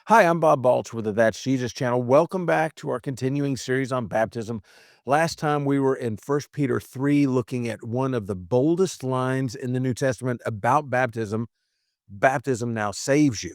Hi, I'm Bob Baulch with the That's Jesus channel. Welcome back to our continuing series on baptism. Last time we were in 1 Peter 3, looking at one of the boldest lines in the New Testament about baptism. Baptism now saves you.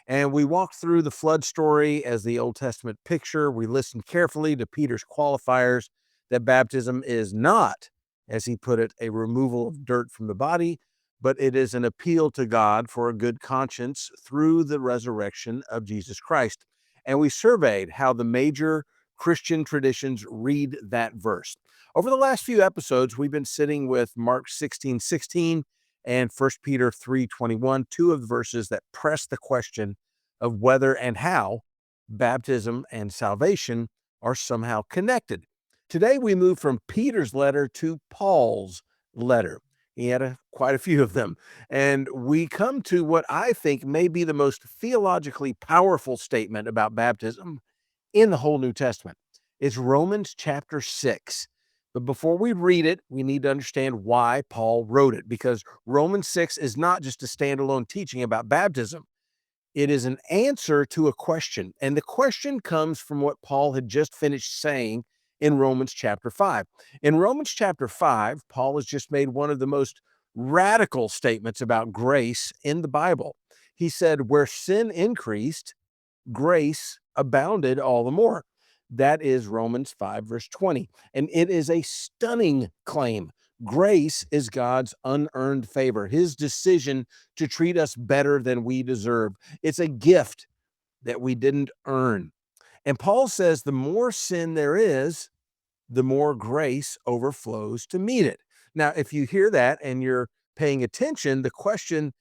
And we walked through the flood story as the Old Testament picture. We listened carefully to Peter's qualifiers that baptism is not, as he put it, a removal of dirt from the body, but it is an appeal to God for a good conscience through the resurrection of Jesus Christ. And we surveyed how the major Christian traditions read that verse. Over the last few episodes, we've been sitting with Mark 16:16 and 1 Peter 3:21, two of the verses that press the question of whether and how baptism and salvation are somehow connected. Today, we move from Peter's letter to Paul's letter. He had quite a few of them. And we come to what I think may be the most theologically powerful statement about baptism in the whole New Testament. It's Romans chapter 6. But before we read it, we need to understand why Paul wrote it, because Romans 6 is not just a standalone teaching about baptism. It is an answer to a question. And the question comes from what Paul had just finished saying in Romans chapter 5. In Romans chapter 5, Paul has just made one of the most radical statements about grace in the Bible. He said, where sin increased, grace abounded all the more. That is Romans 5, verse 20. And it is a stunning claim. Grace is God's unearned favor, his decision to treat us better than we deserve. It's a gift that we didn't earn. And Paul says the more sin there is, the more grace overflows to meet it. Now, if you hear that and you're paying attention, the question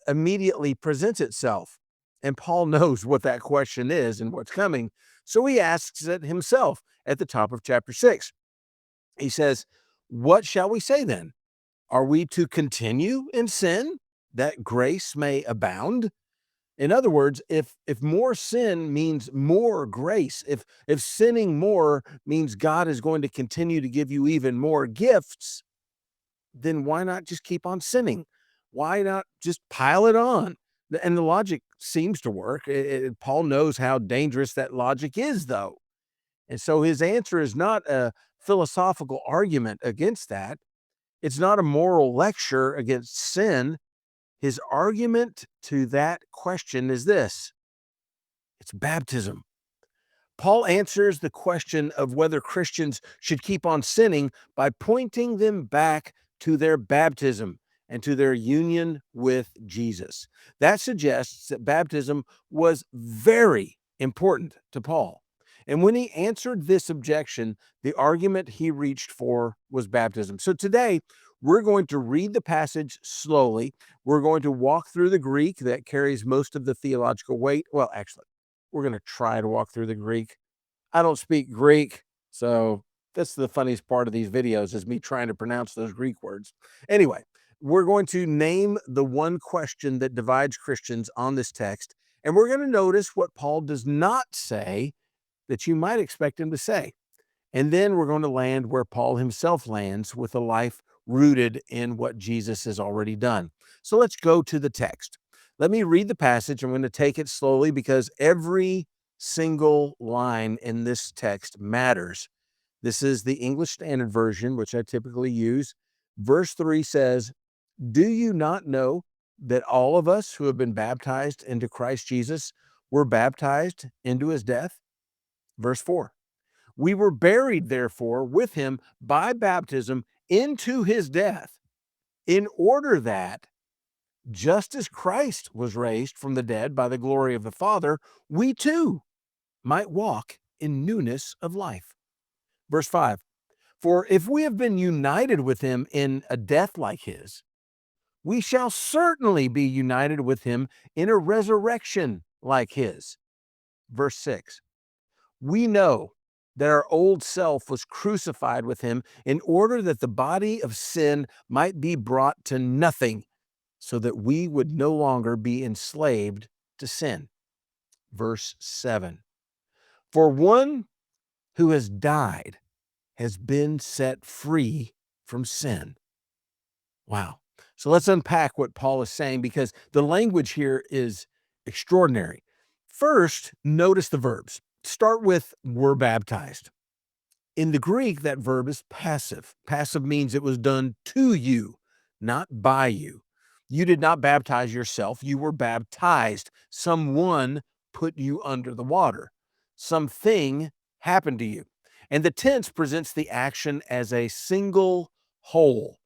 immediately presents itself. And Paul knows what that question is and what's coming. So he asks it himself at the top of chapter 6. He says, what shall we say then? Are we to continue in sin that grace may abound? In other words, if more sin means more grace, if sinning more means God is going to continue to give you even more gifts, then why not just keep on sinning? Why not just pile it on? And the logic seems to work. Paul knows how dangerous that logic is, though. And so his answer is not a philosophical argument against that. It's not a moral lecture against sin. His argument to that question is this: it's baptism. Paul answers the question of whether Christians should keep on sinning by pointing them back to their baptism and to their union with Jesus. That suggests that baptism was very important to Paul. And when he answered this objection, the argument he reached for was baptism. So today, we're going to read the passage slowly. We're going to walk through the Greek that carries most of the theological weight. Well, actually, we're going to try to walk through the Greek. I don't speak Greek, so that's the funniest part of these videos is me trying to pronounce those Greek words. Anyway, we're going to name the one question that divides Christians on this text, and we're going to notice what Paul does not say that you might expect him to say. And then we're going to land where Paul himself lands with a life rooted in what Jesus has already done. So let's go to the text. Let me read the passage. I'm going to take it slowly because every single line in this text matters. This is the English Standard Version, which I typically use. Verse 3 says, do you not know that all of us who have been baptized into Christ Jesus were baptized into his death? Verse 4, we were buried, therefore, with him by baptism into his death, in order that, just as Christ was raised from the dead by the glory of the Father, we too might walk in newness of life. Verse 5, for if we have been united with him in a death like his, we shall certainly be united with him in a resurrection like his. Verse 6, we know that our old self was crucified with him in order that the body of sin might be brought to nothing, so that we would no longer be enslaved to sin. Verse 7, for one who has died has been set free from sin. Wow. So let's unpack what Paul is saying, because the language here is extraordinary. First, notice the verbs. Start with were baptized. In the Greek, that verb is passive. Passive means it was done to you, not by you. You did not baptize yourself. You were baptized. Someone put you under the water. Something happened to you. And the tense presents the action as a single whole,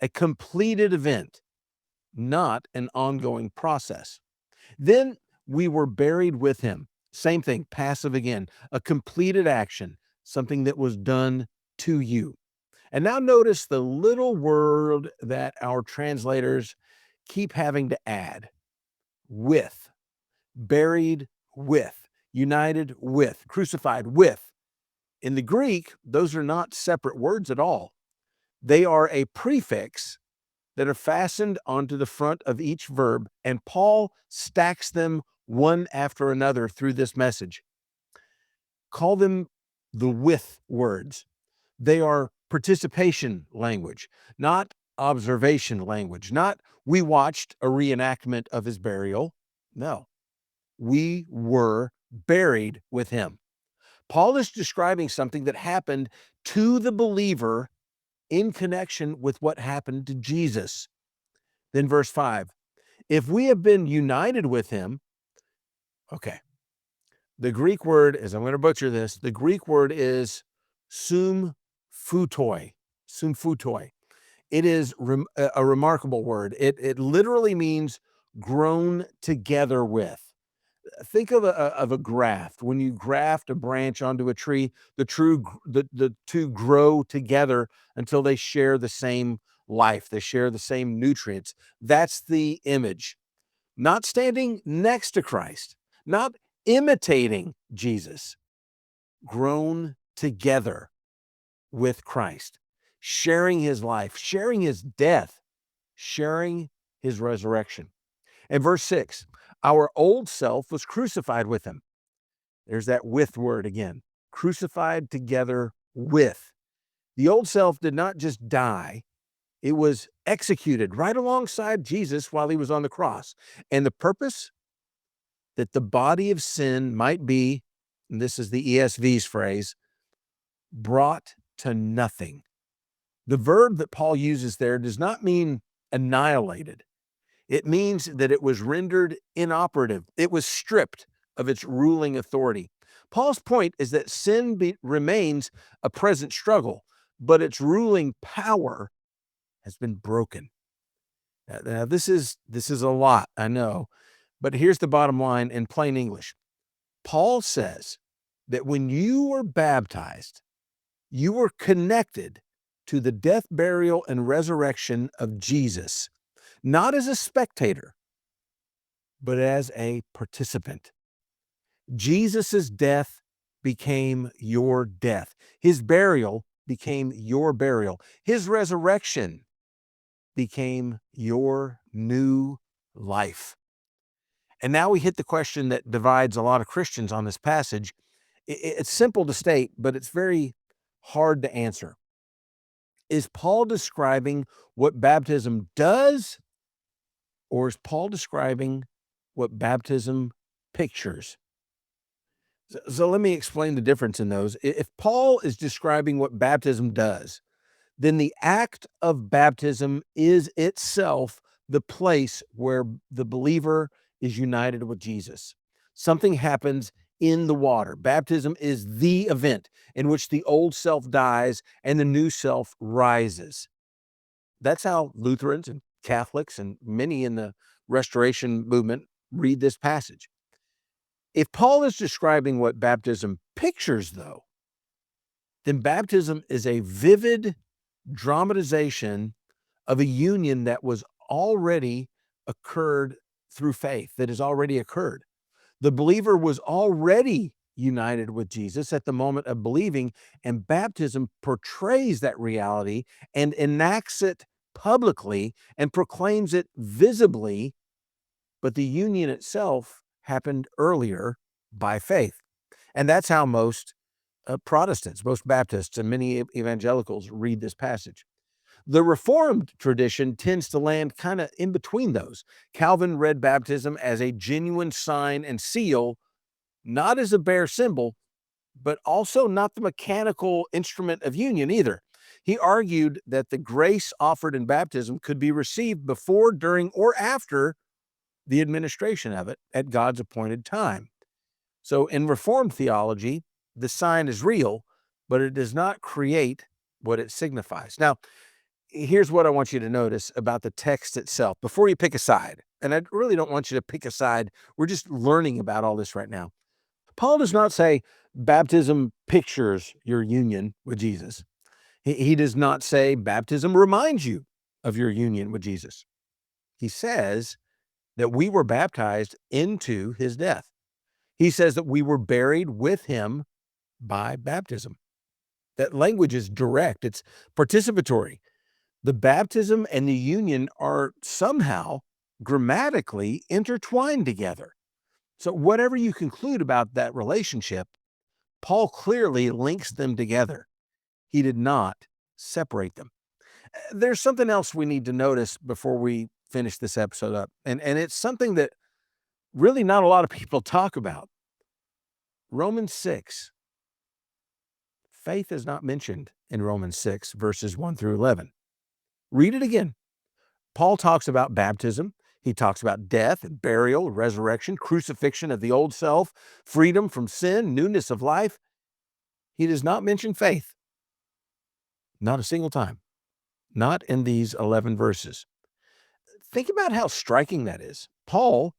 a completed event, not an ongoing process. Then we were buried with him. Same thing, passive again, a completed action, something that was done to you. And now notice the little word that our translators keep having to add: with, buried with, united with, crucified with. In the Greek, those are not separate words at all. They are a prefix that are fastened onto the front of each verb, and Paul stacks them one after another through this message. Call them the with words. They are participation language, not observation language, not we watched a reenactment of his burial. No, we were buried with him. Paul is describing something that happened to the believer in connection with what happened to Jesus. Then verse 5, if we have been united with him, okay, the Greek word is, I'm going to butcher this, the Greek word is symphytoi. Symphytoi. It is a remarkable word. It literally means grown together with. Think of a graft. When you graft a branch onto a tree, the two grow together until they share the same life. They share the same nutrients. That's the image. Not standing next to Christ, not imitating Jesus, grown together with Christ, sharing his life, sharing his death, sharing his resurrection. And verse 6, our old self was crucified with him. There's that with word again, crucified together with. The old self did not just die, it was executed right alongside Jesus while he was on the cross. And the purpose? That the body of sin might be, and this is the ESV's phrase, brought to nothing. The verb that Paul uses there does not mean annihilated. It means that it was rendered inoperative. It was stripped of its ruling authority. Paul's point is that sin remains a present struggle, but its ruling power has been broken. Now this is a lot, I know, but here's the bottom line in plain English. Paul says that when you were baptized, you were connected to the death, burial, and resurrection of Jesus, not as a spectator, but as a participant. Jesus' death became your death. His burial became your burial. His resurrection became your new life. And now we hit the question that divides a lot of Christians on this passage. It's simple to state, but it's very hard to answer. Is Paul describing what baptism does, or is Paul describing what baptism pictures? So let me explain the difference in those. If Paul is describing what baptism does, then the act of baptism is itself the place where the believer is united with Jesus. Something happens in the water. Baptism is the event in which the old self dies and the new self rises. That's how Lutherans and Catholics and many in the Restoration movement read this passage. If Paul is describing what baptism pictures, though, then baptism is a vivid dramatization of a union that was already occurred through faith, that has already occurred. The believer was already united with Jesus at the moment of believing, and baptism portrays that reality and enacts it publicly and proclaims it visibly, but the union itself happened earlier by faith. And that's how most Protestants, most Baptists, and many evangelicals read this passage. The Reformed tradition tends to land kind of in between those. Calvin read baptism as a genuine sign and seal not as a bare symbol, but also not the mechanical instrument of union either. He argued that the grace offered in baptism could be received before, during, or after the administration of it at God's appointed time. So in Reformed theology, the sign is real, but it does not create what it signifies. Now, here's what I want you to notice about the text itself before you pick a side. And I really don't want you to pick a side. We're just learning about all this right now. Paul does not say baptism pictures your union with Jesus. He does not say baptism reminds you of your union with Jesus. He says that we were baptized into his death. He says that we were buried with him by baptism. That language is direct, it's participatory. The baptism and the union are somehow grammatically intertwined together. So, whatever you conclude about that relationship, Paul clearly links them together. He did not separate them. There's something else we need to notice before we finish this episode up, and it's something that really not a lot of people talk about. Romans 6. Faith is not mentioned in Romans 6, verses 1 through 11. Read it again. Paul talks about baptism. He talks about death and burial, resurrection, crucifixion of the old self, freedom from sin, newness of life. He does not mention faith. Not a single time. Not in these 11 verses. Think about how striking that is. Paul,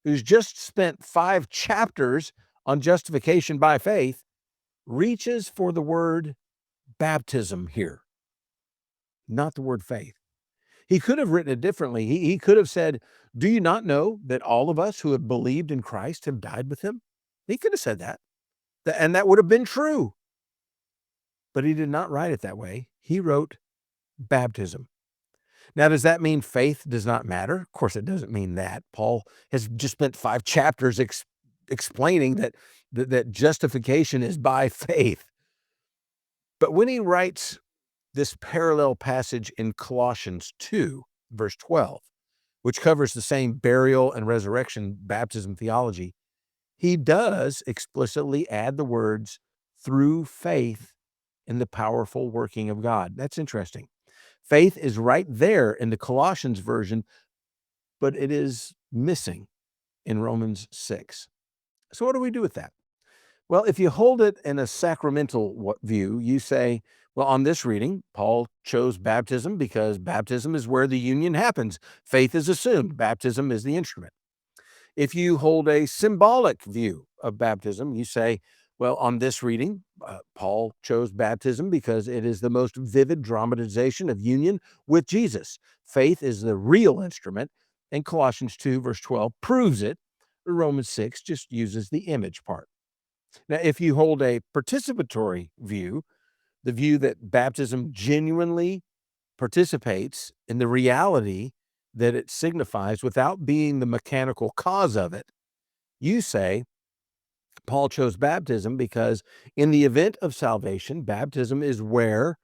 who's just spent 5 chapters on justification by faith, reaches for the word baptism here, not the word faith. He could have written it differently. He could have said, do you not know that all of us who have believed in Christ have died with him? He could have said that, and that would have been true. But he did not write it that way. He wrote baptism. Now, does that mean faith does not matter? Of course, it doesn't mean that. Paul has just spent 5 chapters explaining that justification is by faith. But when he writes this parallel passage in Colossians 2, verse 12, which covers the same burial and resurrection baptism theology, he does explicitly add the words through faith in the powerful working of God. That's interesting. Faith is right there in the Colossians version, but it is missing in Romans 6. So what do we do with that? Well, if you hold it in a sacramental view, you say, well, on this reading, Paul chose baptism because baptism is where the union happens. Faith is assumed. Baptism is the instrument. If you hold a symbolic view of baptism, you say, well, on this reading, Paul chose baptism because it is the most vivid dramatization of union with Jesus. Faith is the real instrument, and Colossians 2, verse 12 proves it. Romans 6 just uses the image part. Now, if you hold a participatory view, the view that baptism genuinely participates in the reality that it signifies without being the mechanical cause of it, you say Paul chose baptism because in the event of salvation, baptism is where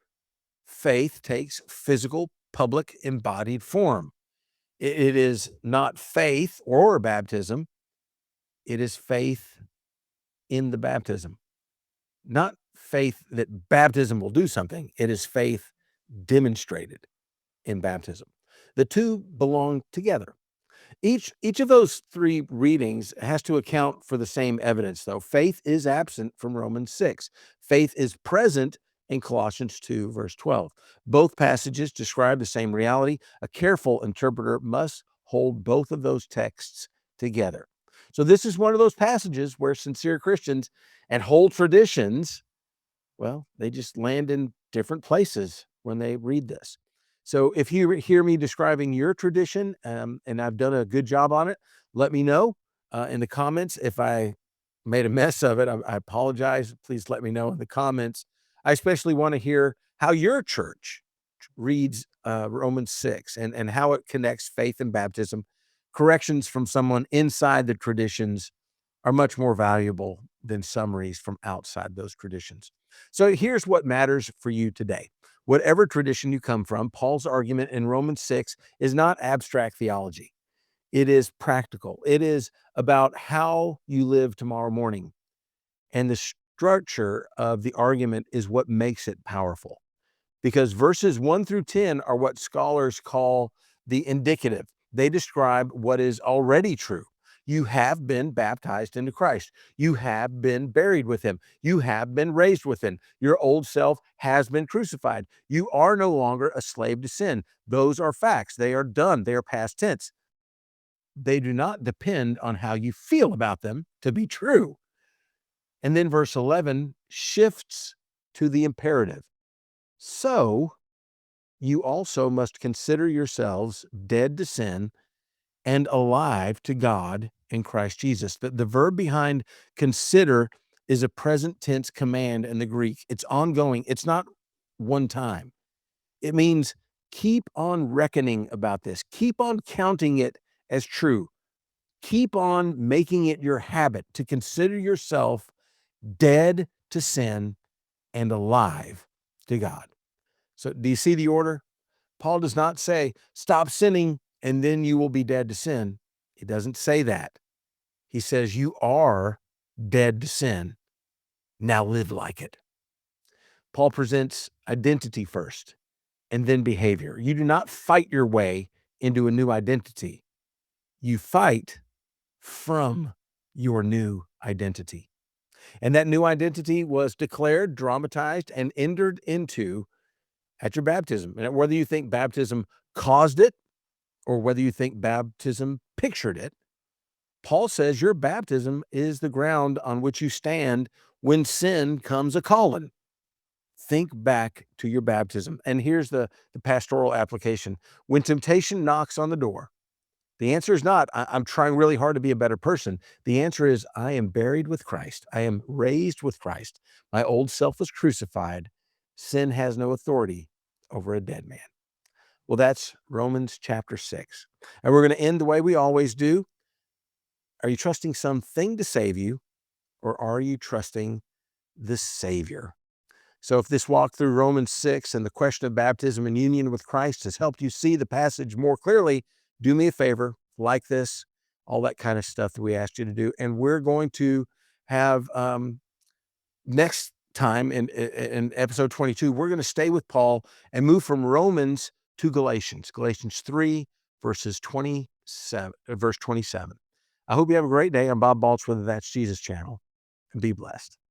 faith takes physical, public, embodied form. It is not faith or baptism. It is faith in the baptism. Not faith that baptism will do something. It is faith demonstrated in baptism. The two belong together. Each of those 3 readings has to account for the same evidence, though. Faith is absent from Romans 6. Faith is present in Colossians 2, verse 12. Both passages describe the same reality. A careful interpreter must hold both of those texts together. So this is one of those passages where sincere Christians and whole traditions, well, they just land in different places when they read this. So if you hear me describing your tradition, and I've done a good job on it, let me know in the comments. If I made a mess of it, I apologize. Please let me know in the comments. I especially want to hear how your church reads Romans 6 and how it connects faith and baptism. Corrections from someone inside the traditions are much more valuable than summaries from outside those traditions. So here's what matters for you today. Whatever tradition you come from, Paul's argument in Romans 6 is not abstract theology. It is practical. It is about how you live tomorrow morning. And the structure of the argument is what makes it powerful, because verses 1 through 10 are what scholars call the indicative. They describe what is already true. You have been baptized into Christ. You have been buried with him. You have been raised with him. Your old self has been crucified. You are no longer a slave to sin. Those are facts. They are done. They are past tense. They do not depend on how you feel about them to be true. And then verse 11 shifts to the imperative. So you also must consider yourselves dead to sin and alive to God in Christ Jesus. The verb behind consider is a present tense command in the Greek. It's ongoing. It's not one time. It means keep on reckoning about this. Keep on counting it as true. Keep on making it your habit to consider yourself dead to sin and alive to God. So do you see the order? Paul does not say, stop sinning and then you will be dead to sin. He doesn't say that. He says, you are dead to sin. Now live like it. Paul presents identity first and then behavior. You do not fight your way into a new identity. You fight from your new identity. And that new identity was declared, dramatized, and entered into at your baptism. And whether you think baptism caused it or whether you think baptism pictured it, Paul says your baptism is the ground on which you stand when sin comes a-calling. Think back to your baptism. And here's the pastoral application. When temptation knocks on the door, the answer is not, I'm trying really hard to be a better person. The answer is, I am buried with Christ. I am raised with Christ. My old self was crucified. Sin has no authority over a dead man. Well, that's Romans chapter 6. And we're going to end the way we always do. Are you trusting something to save you, or are you trusting the Savior? So if this walk through Romans 6 and the question of baptism and union with Christ has helped you see the passage more clearly, do me a favor, like this, all that kind of stuff that we asked you to do. And we're going to have next time in episode 22, we're going to stay with Paul and move from Romans to Galatians 3, verse 27. I hope you have a great day. I'm Bob Baulch with the That's Jesus channel, and be blessed.